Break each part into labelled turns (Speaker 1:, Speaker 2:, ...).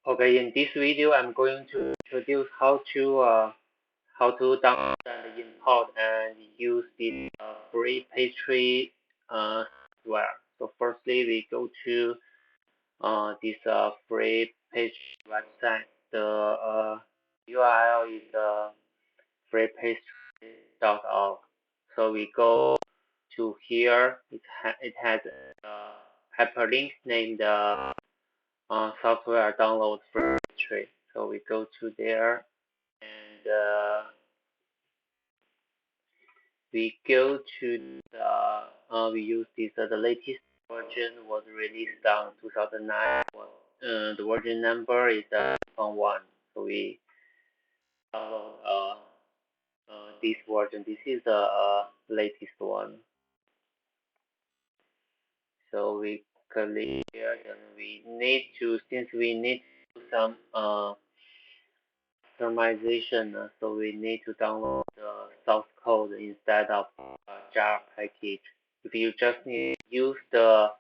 Speaker 1: Okay, in this video, I'm going to introduce how to download and import and use this free pastry software. So firstly, we go to this free pastry website. The URL is freepastry.org. So we go to here. It has a hyperlink named software download free pastry. So we go to there and we go to we use this the latest version was released on 2009. The version number is 1. So we download this version. This is the latest one. So we click here, and we need to, since we need to do some customization, so we need to download the source code instead of jar package. If you just need to use the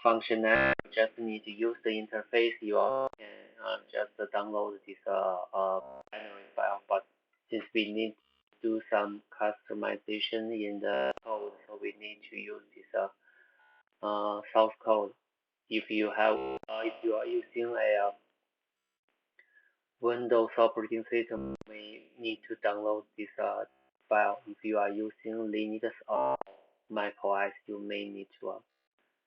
Speaker 1: functionality, you just need to use the interface, you can just download this binary file. But since we need to do some customization in the code, so we need to use this source code. If you are using a Windows operating system, you may need to download this file. If you are using Linux or Mac OS, you may need to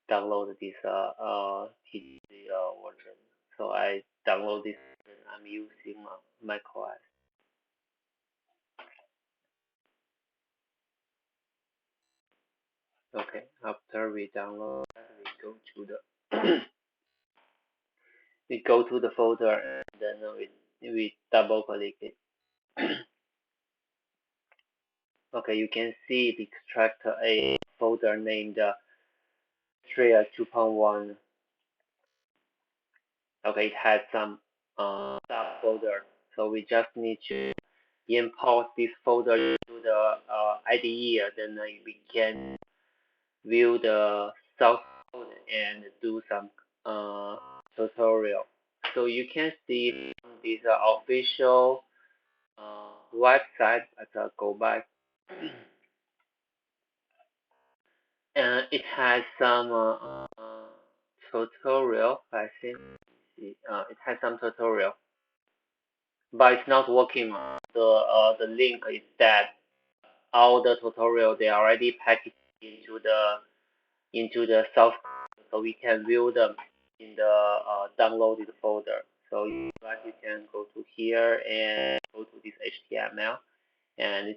Speaker 1: download this TCC version. So I download this version. I'm using Mac OS. Okay, after we download, we go to the we go to the folder, and then we double click it. Okay, you can see it extract a folder named Tria 2.1. Okay, it has some subfolder, so we just need to import this folder into the IDE. Then we can view the source code and do some tutorial. So you can see this official website. Let's go back. And it has some tutorial. I think it has some tutorial, but it's not working. The link is dead. All the tutorial they already packaged into the source code, so we can view them in the downloaded folder. So if you like, you can go to here and go to this HTML, and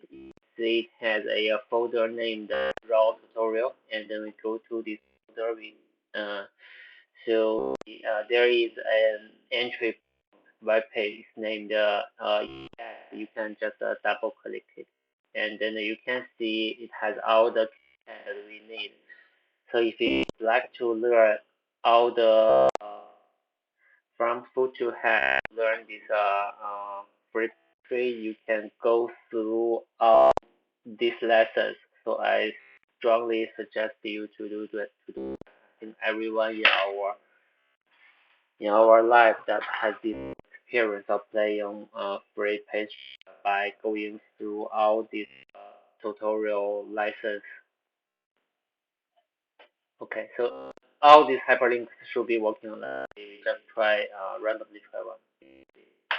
Speaker 1: it has a folder named raw tutorial, and then we go to this folder. So there is an entry web page named you can just double click it, and then you can see it has all the content that we need. So if you like to learn all the from food to head, learn this free tree, you can go through all these lessons. So I strongly suggest you to do that. I think everyone in our life that has this experience of playing free page by going through all these tutorial lessons. Okay, so all these hyperlinks should be working on that. We just try randomly try one.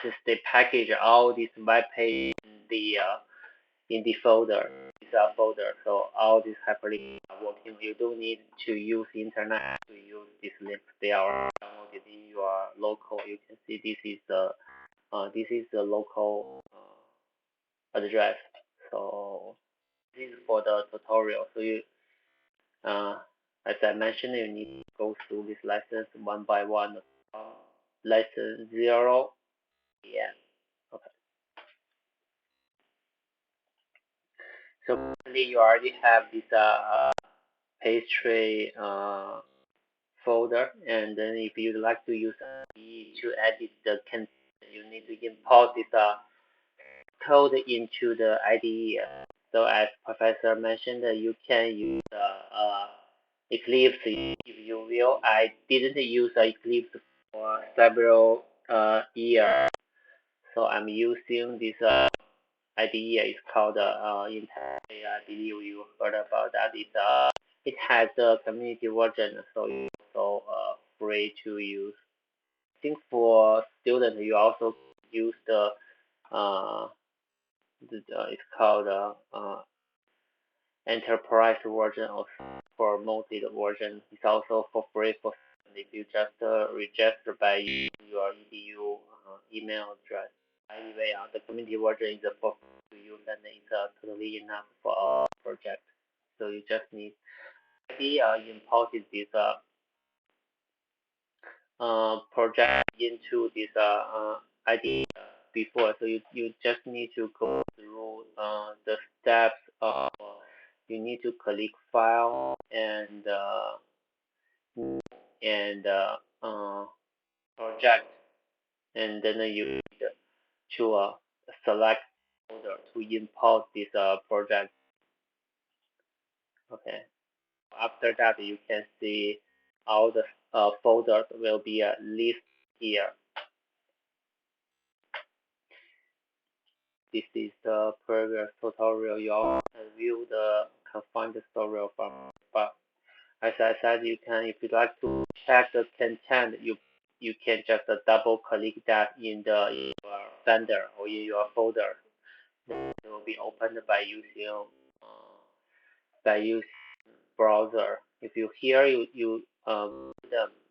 Speaker 1: Since they package all these web page in the folder, so all these hyperlinks are working. You don't need to use internet to use these links. They are downloaded in your local. You can see this is the local address. So this is for the tutorial. So you as I mentioned, you need to go through these lessons one by one. Lesson 0, yeah. Okay. So currently you already have this pastry folder, and then if you'd like to use to edit the content, you need to import this code into the IDE. So as Professor mentioned, you can use Eclipse if you will. I didn't use Eclipse for several year. So I'm using this IDE. It's called Intel. I believe you heard about that. It has a community version, so it's also free to use. I think for students, you also use uh, it's called enterprise version of for promoted version. It's also for free for if you just register by your EDU email address. Anyway, the community version is for free to use and it's totally enough for our project. So you just need maybe imported this project into this ID before. So you just need to go through the steps of you need to click file and project, and then you need to select folder to import this project. Okay. After that, you can see all the folders will be listed here. This is the previous tutorial. You all can view can find the tutorial from. But as I said, you can, if you like to check the content, you can just double click that in your folder or in your folder. Then it will be opened uh, by using browser. If you here them,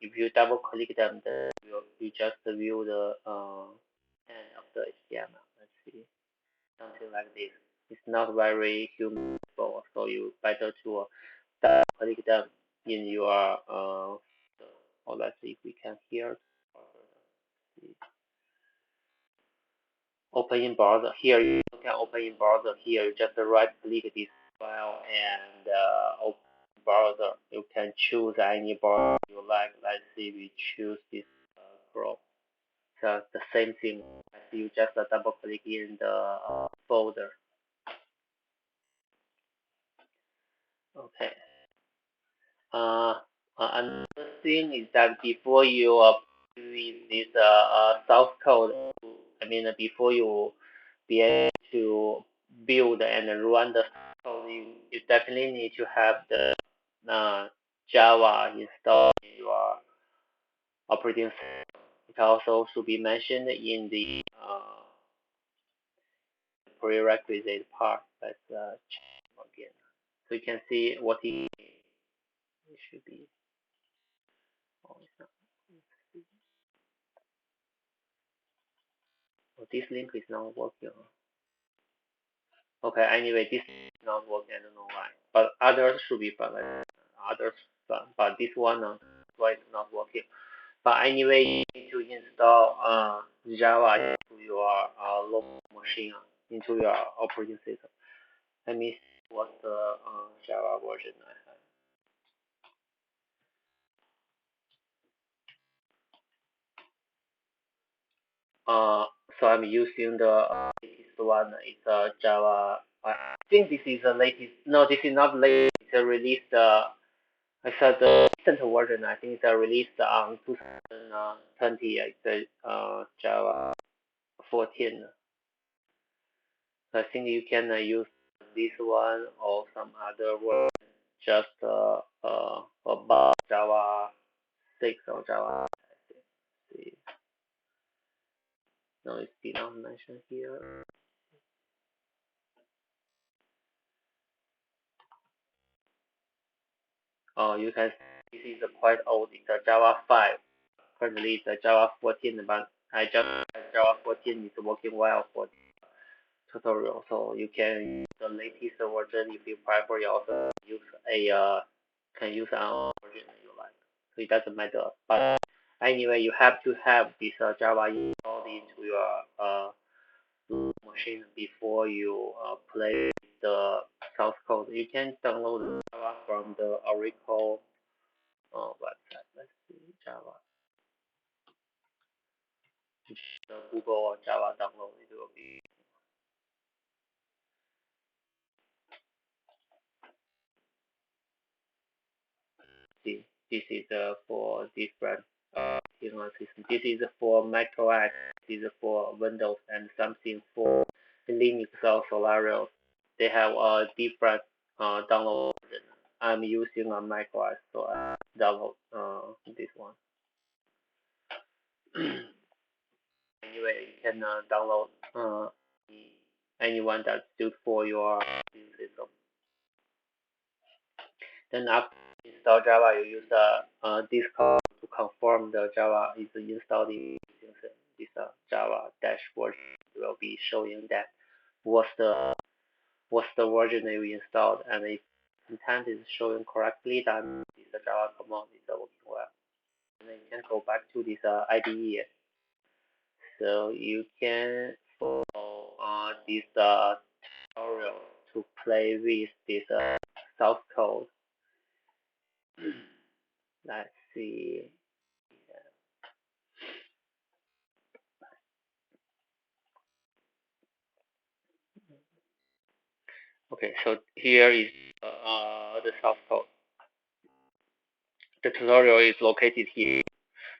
Speaker 1: if you double click them, then you just view the end of the HTML. Let's see, something like this. It's not very humorful, so you better to double click them in your or let's see if we can hear. Open in browser. Here you can open in browser. Here you just right click this file and open browser. You can choose any browser you like. Let's see, we choose this Chrome. So the same thing. You just double click in the folder. Okay. Uh, Another thing is that before you doing this source code, I mean before you be able to build and run the code, you definitely need to have the Java installed in your operating system. It also should be mentioned in the prerequisite part. Let's check again. So you can see what it should be. Oh, oh, this link is not working. Okay, anyway, this is not working. I don't know why. But others should be fine. Others fine. But this one, why it's not working. But anyway, you need to install Java into your local machine, into your operating system. Let me see what the Java version I have. So I'm using the latest one. It's Java. I think this is the latest. No, this is not latest. It's a released. I said the recent version. I think it's released on 2020. It's Java 14. I think you can use this one or some other one. Just about Java 6 or Java. See. No, it's did not mention here. Oh, you can see this is quite old. It's a Java 5. Currently, it's a Java 14, but I just Java 14 is working well for tutorial, so you can use the latest version if you prefer. You also use a can use an version you like. So it doesn't matter. But anyway, you have to have this Java installed into your machine before you play the source code. You can download Java from the Oracle website. Let's see Java. The Google or Java download it will be. See, this is for different operating system. This is for macOS, this is for Windows, and something for Linux or Solaris. They have a different download version. I'm using a macOS, so I download this one. Anyway, you can download anyone that's suited for your system. Then after install Java, you use this code to confirm the Java is installed in this Java dashboard will be showing that what's the version that we installed, and if content is showing correctly, then this Java command is working well. And then you can go back to this IDE. So you can follow this tutorial to play with this source code. Let's see. Okay, so here is the source code. The tutorial is located here.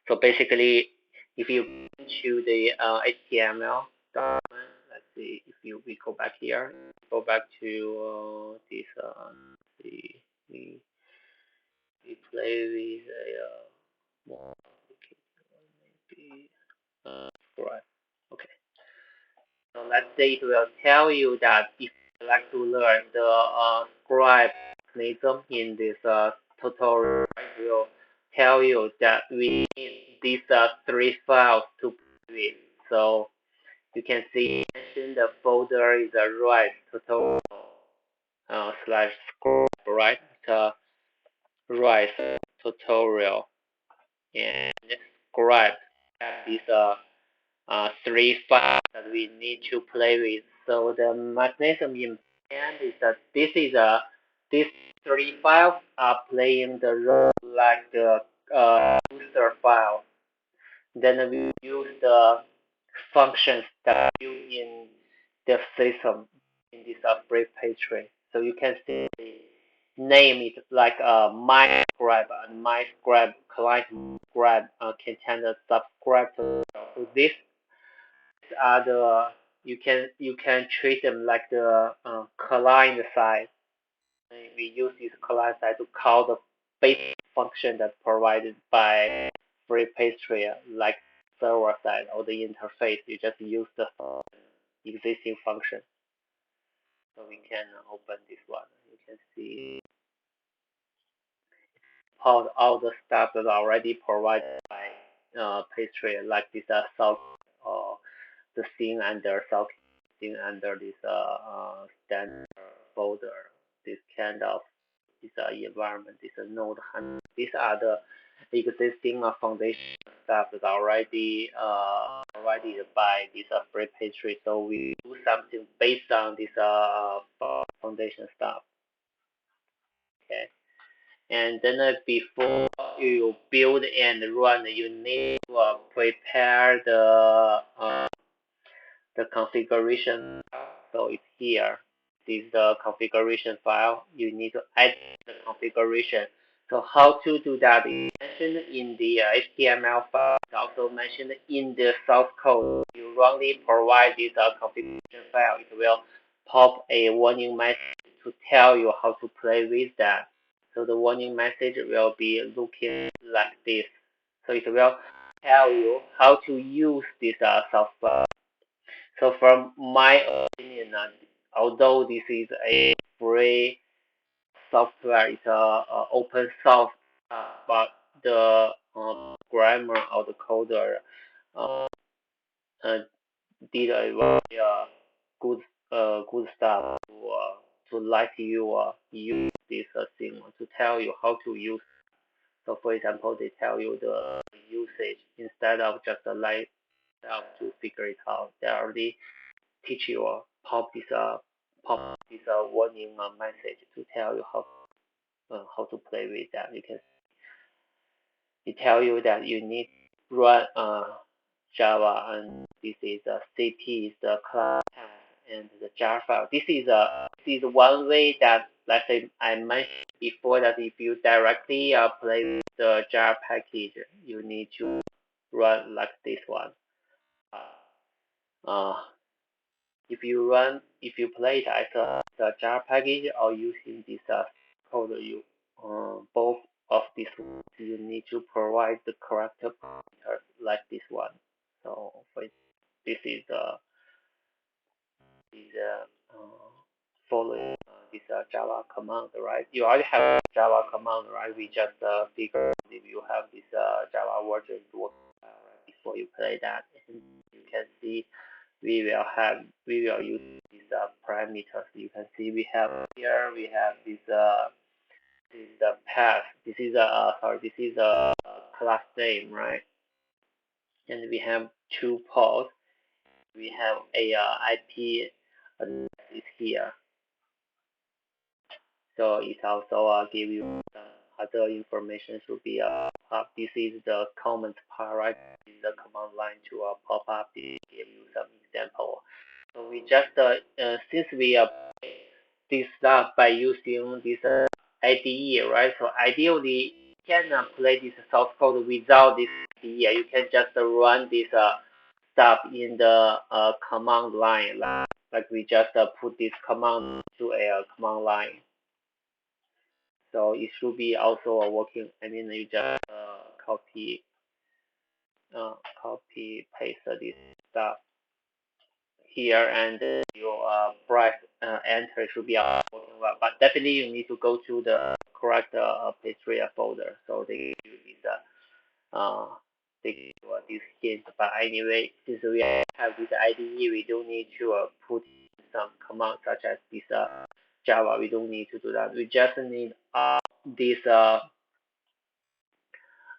Speaker 1: So basically, if you to the HTML document, let's see, if we go back here, go back to this, we play with a more maybe right. Okay. So let's say it will tell you that if you like to learn the scribe mechanism in this tutorial, it will tell you that we need these three files to play with. So you can see mention the folder is a right tutorial slash scribe, right? Right tutorial and scribe that is three files that we need to play with. So the mechanism in hand is that these three files are playing the role like the user file. Then we use the functions that are built in the system in this freepastry. So you can see name it like my scribe, and my scribe client scribe contain the subscribe to. So this are the you can treat them like the client side. And we use this client side to call the basic function that's provided by freepastry, like server side or the interface. You just use the existing function. So we can open this one. You can see all the stuff that are already provided by pastry, like this salt or the thing under thing under this standard folder, this kind of this environment, this node handle. These are the existing foundation stuff that are already provided by this freepastry. So we do something based on this foundation stuff. Okay. And then before you build and run, you need to prepare the configuration. So it's here. This is the configuration file. You need to add the configuration. So how to do that is mentioned in the HTML file. It's also mentioned in the source code. You wrongly provide this configuration file, it will pop a warning message to tell you how to play with that. So the warning message will be looking like this. So it will tell you how to use this software. So from my opinion, although this is a free software, it's open source, but the grammar of the coder uh, uh, did a very good good stuff to let you use this thing to tell you how to use. So for example, they tell you the usage instead of just let yourself to figure it out. They already teach you pop this warning message to tell you how to play with that. You can it tell you that you need to run Java, and this is CP is the class and the jar file. This is one way that, let's say I mentioned before, that if you directly play with the jar package, you need to run like this one. Uh, if you play it as the jar package or using this code, you both of these you need to provide the correct parameters like this one. So for this is following this Java command, right? You already have Java command, right? We just figure if you have this Java version to work right before you play that. And you can see we will use these parameters. You can see we have here we have this is the path. This is a sorry, this is a class name, right? And we have two ports. We have a IP address is here. So it also give you other information should be this is the comment part, right? This is the command line to pop up. This give you some example. So we just since we this stuff by using this IDE, right? So ideally, you can play this source code without this IDE. You can just run this stuff in the command line, like we just put this command to a command line. So it should be also working. I mean, you just copy copy paste this stuff here and you press enter. It should be working well. But definitely you need to go to the correct pastry folder. So they give you this they give you this hint. But anyway, since we have this IDE, we don't need to put some commands such as this Java. We don't need to do that. We just need this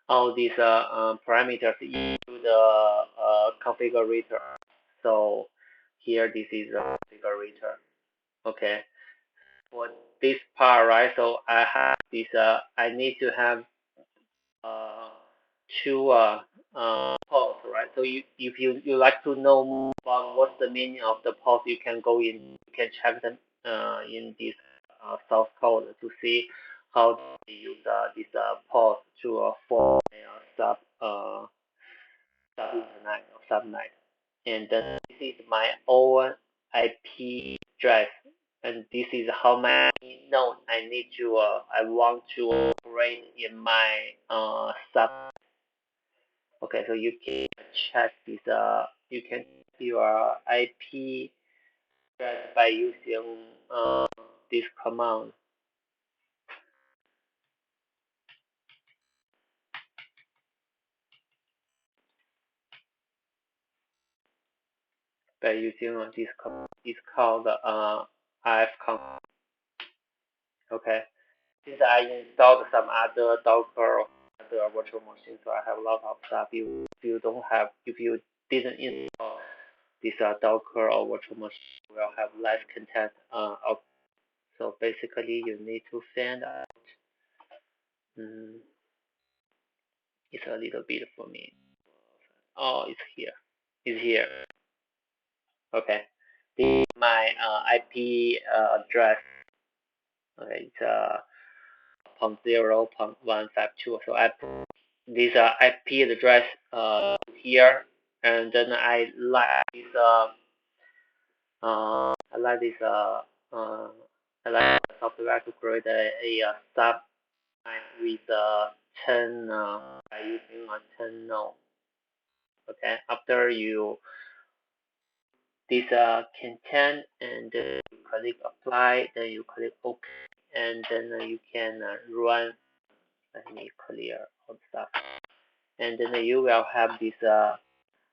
Speaker 1: all these parameters into the configurator. So here this is the configurator. Okay. For this part, right? So I have this. I need to have uh, two posts, right? So if you like to know more about what's the meaning of the post, you can go in. You can check them in this source code to see how they use this post to form a sub internet or subnet. And then this is my own IP address, and this is how many nodes I need to I want to create in my sub. Okay, so you can check this you can check your IP address by using this command. By using this command, it's called ifconfig. Okay. Since I installed some other Docker or other virtual machines, so I have a lot of stuff. If you didn't install this Docker or virtual machine, you will have less content. So basically, you need to find out. Mm, it's a little bit for me. Oh, it's here. It's here. Okay. This is my IP address. Okay, it's 0.0.152. So I put this IP address here, and then I like this I like the software to create a sub with 10 by using a 10 node. Okay, after you this content and then you click apply, then you click OK, and then you can run. Let me clear all the stuff, and then you will have this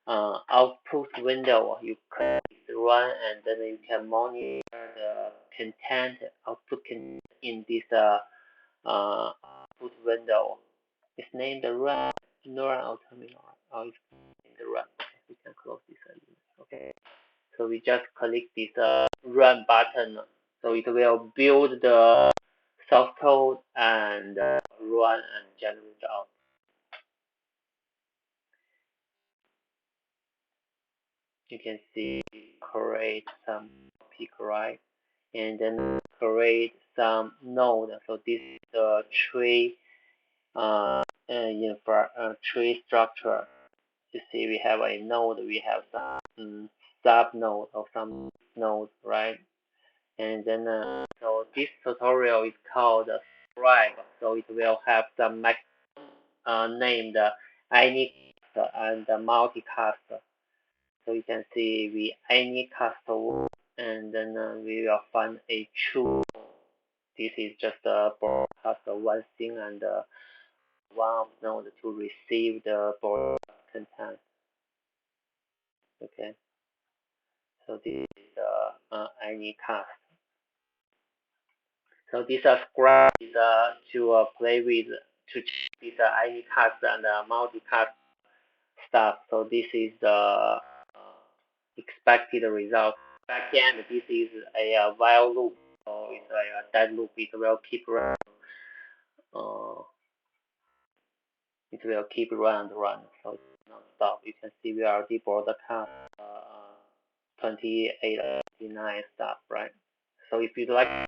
Speaker 1: output window. You click run, and then you can monitor the content output content in this output window. It's named the run neural terminal. Oh, it's named the run. Okay, we can close this. Okay, so we just click this run button. So it will build the source code and run and generate out. You can see create some topic, right? And then create some node. So this is the tree tree structure. You see, we have a node, we have some sub node or some nodes, right? And then, so this tutorial is called scribe. So it will have some named anycast and multicast. So you can see we anycast one, and then we will find a true. This is just broadcast one thing and one of node to receive the broadcast content. Okay, so this is anycast. So this scribe is to play with to check this anycast and multicast stuff. So this is the expected result. Backend, this is a while loop. So it's a dead loop. It will keep run. Uh, it will keep run and run. So it's not stop. You can see we already broadcast 28:59 stuff, right? So if you like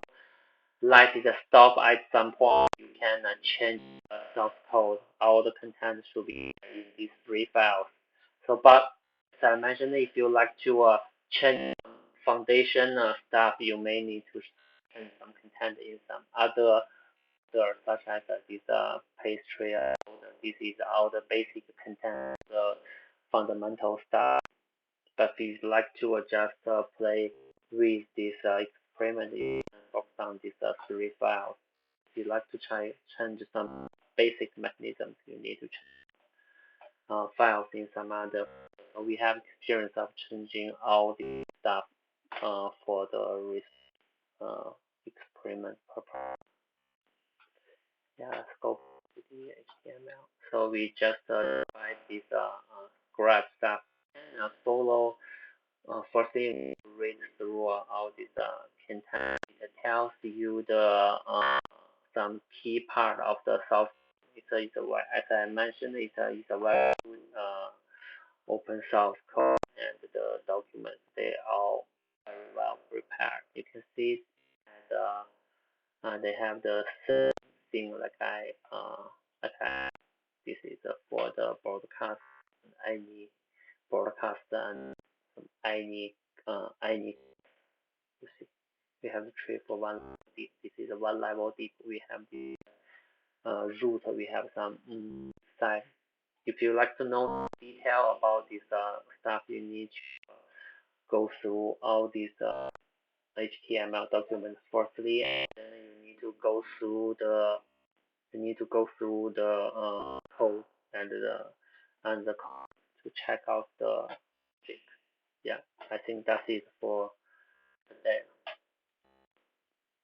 Speaker 1: it stop at some point, you can change the source code. All the content should be in these three files. So, but as I mentioned, if you like to change foundation stuff, you may need to change some content in some other such as this pastry. This is all the basic content, the fundamental stuff. But if you like to just play with this experiment, you can focus on these three files. If you like to change some basic mechanisms, you need to change files in some other. We have experience of changing all the stuff for the uh, experiment purpose. Yeah, let's go to the HTML. So we just write this grab stuff and follow. First thing, read through all this content. It tells you the some key part of the software. As I mentioned, it's a very good open source code, and the documents they all very well prepared. You can see that they have the same thing like I this is for the broadcast. Any broadcast and any you see we have the tree for one deep. This is a one level deep. We have the root. We have some side. If you like to know detail about this stuff, you need to go through all these HTML documents firstly, and then you need to go through the code and the code to check out the logic. Yeah, I think that's it for